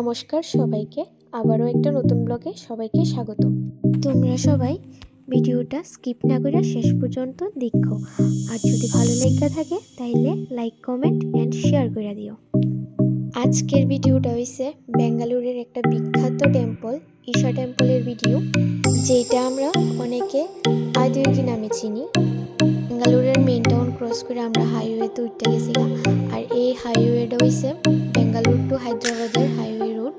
নমস্কার সবাইকে, আবারও একটা নতুন ব্লগে সবাইকে স্বাগত। তোমরা সবাই ভিডিওটা স্কিপ না করে শেষ পর্যন্ত দেখো, আর যদি ভালো লেগে থাকে তাইলে লাইক, কমেন্ট অ্যান্ড শেয়ার করে দিও। আজকের ভিডিওটা হইছে বেঙ্গালুরের একটা বিখ্যাত টেম্পল, ঈশা টেম্পলের ভিডিও, যেটা আমরা অনেকে আদিয়োগী নামে চিনি। বেঙ্গালুরের মেইন টাউন ক্রস করে আমরা হাইওয়েতে উঠতে গেছিলাম, আর এই হাইওয়েটা হইছে বেঙ্গালুর টু হায়দ্রাবাদের হাইওয়ে রুট।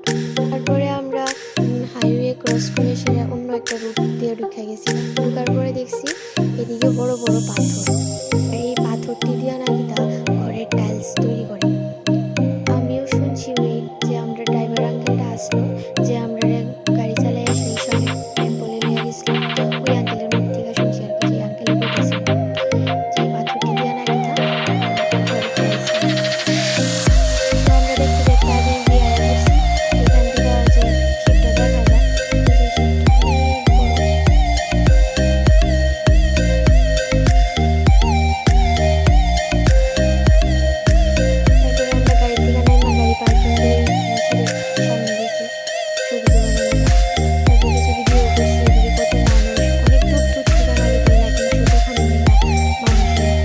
তারপরে আমরা হাইওয়ে ক্রস করে সেটা অন্য একটা রুট দিয়ে ঢুকে গেছিলাম। ঢুকার পরে দেখছি এদিকে বড় বড় পাথর, আর এই পাথরটি দিয়ে নাকি তা ঘরের টাইলস তৈরি করে। আমিও শুনছি ওই যে আমরা ড্রাইভার আঙ্কেলটা আসলো, যে আমরা গাড়ি চালাই সেই সব টেম্পলে নিয়ে গেছিলাম, ওই আঙ্কেলের মুখ থেকে শুনছি আর কি, যে আঙ্কেলে বলতেছিল যে পাথরটি দিয়ে নাকি তা ঘরের টাইলস। আমরা দেখতে দেখতে আগে গিয়ে গেছি, এখান থেকে যে শিপটা দেখা যায়, যে শিপটা অনেক বড়। তারপরে আমরা গাড়ি থেকে নামা গাড়ি পার্কিং দিয়ে সামনে গেছি ছবি তুলে নিলাম। তারপর কিছু ভিডিও করছি, এদিকে কত মানুষ, অনেক দূর দূর থেকে আমাদের লাইটিং শুট ওখানে নিলাম মানুষের।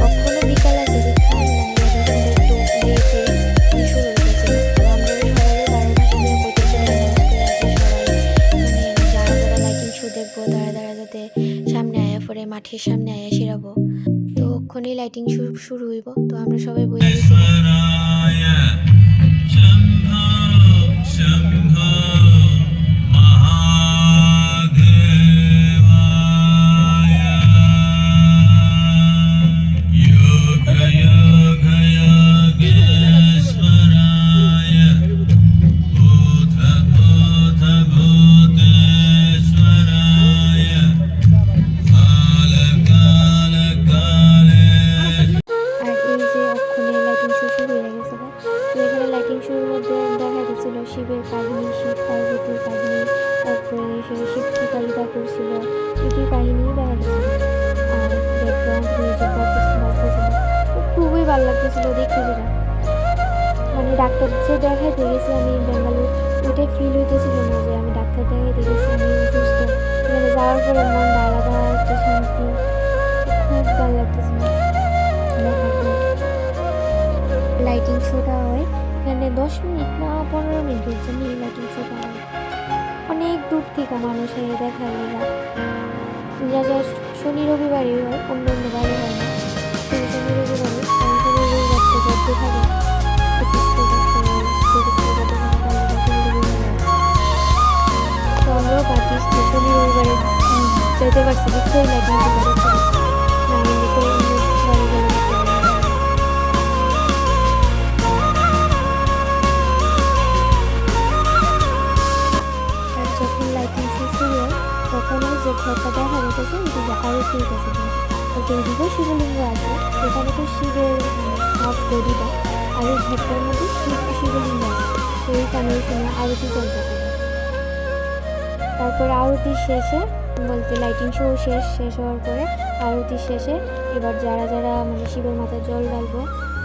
কখনো বিকাল আছে দেখা একটু লেটে শুরু হয়েছিল। তো আমরা সবাই 12টা সময় বইতে চলে যারা যারা লাইটিং শো দেখবো তারা যাতে সামনে আয়া পড়ে, মাঠের সামনে আয়া সেরাবো। তো ওখানেই লাইটিং শো শুরু হইব। তো আমরা সবাই বই গেছিলাম। আর এই যে অক্ষণে লাইটিং শো শুরু হয়ে গেছে। তো এখানে লাইটিং শোর মধ্যে দেখা যাচ্ছিল শিবের কাহিনী, শিব পার্বতীর কাহিনী, তারপরে সেটা শিব চিতালিতা করছিল, এটির কাহিনী দেখা গেছিল। আর ব্যাকগ্রাউন্ড মিউজিক বাজতেছিল, খুবই ভালো লাগতেছিল দেখতে। যেটা মানে ডাক্তার যে দেখাইতে গেছি আমি বেঙ্গালুর, ওইটাই ফিল হইতেছিল না যে আমি ডাক্তার দেখাইতে গেছি, আমি সুস্থ। এখানে যাওয়ার পরে মনটা আলাদা একটা শান্তি, খুব ভালো লাগতেছিল। লাইটিং শোটা হয় এখানে 10 মিনিট না 15 মিনিটের জন্য লাইটিং শোটা হয়। অনেক দূর থেকে মানুষ এসে দেখার লেগা, যা জাস্ট শনি রবিবারই হয়, অন্য অন্য বারে হয় না। শুধু শনি রবিবারে, কারণ শনি রবিবার তো বদ্ধ থাকে, তো আমরাও ভাবিস যে শনি রবিবারে যেতে পারছি, দেখতে লাইটিং শোটা দেখতে পারছি না, আমি তো অন্য বারে গেলে দেখতে পারি। যখন লাইটিং শো শুরু হয় তখন ওই যে ঘরটা দেখা যেতেছে, ওইদিকে আরতি হইতেছে। ওদের দিকেও শিবলিঙ্গ আছে, এখানে তো শিবের হাফ বডিটা, আর ওই ঘরটার মধ্যে শিবলিঙ্গ আছে। তো ওইখানে ওই সময় আরতি চলতেছে। তারপরে আরতির শেষে বলতে লাইটিং শো শেষ হওয়ার পরে আরতির শেষে এবার যারা যারা মানে শিবের মাথায় জল ঢালবো,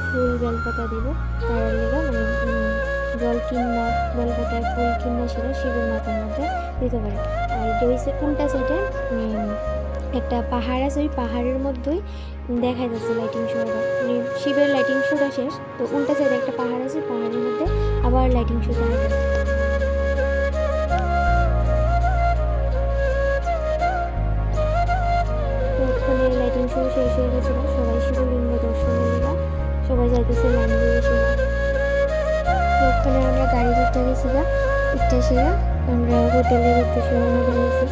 ফুল বেলপাতা দিব, তার লেগে মানে জল কিনা বেলপাতায় ফুল কিনা সেটা শিবের মাথার মধ্যে দিতে পারে। আর এটা হচ্ছে উল্টা সাইডে একটা পাহাড় আছে, ওই পাহাড়ের মধ্যেই দেখা যাচ্ছে লাইটিং শোটা, মানে শিবের লাইটিং শোটা শেষ, তো উল্টা সাইডে একটা পাহাড় আছে, পাহাড়ের মধ্যে আবার লাইটিং শো দেখা যাচ্ছে। ওখানে লাইটিং শো শেষ হয়ে গেছিলো, সবাই শিবলিঙ্গ দর্শনের লেগা সবাই যাইতেছে লাইন দিয়ে সেরা। ওখানে আমরা গাড়ি ধরতে গেছিলাম, ইচ্ছা সেরা আমরা হোটেলের উদ্দেশ্যে রওনা দিয়েছি।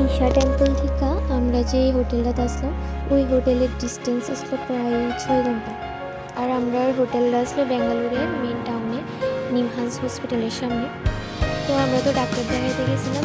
ঈশা টেম্পল থেকে আমরা যে হোটেলটাতে আসলাম, ওই হোটেলের ডিস্টেন্স আসলো প্রায় 6 ঘন্টা। আর আমরা হোটেলটা আসলো বেঙ্গালুরের মেন টাউনে নিমহান্স হসপিটালের সামনে। তো আমরা তো ডাক্তার দেখাইতে গেছিলাম,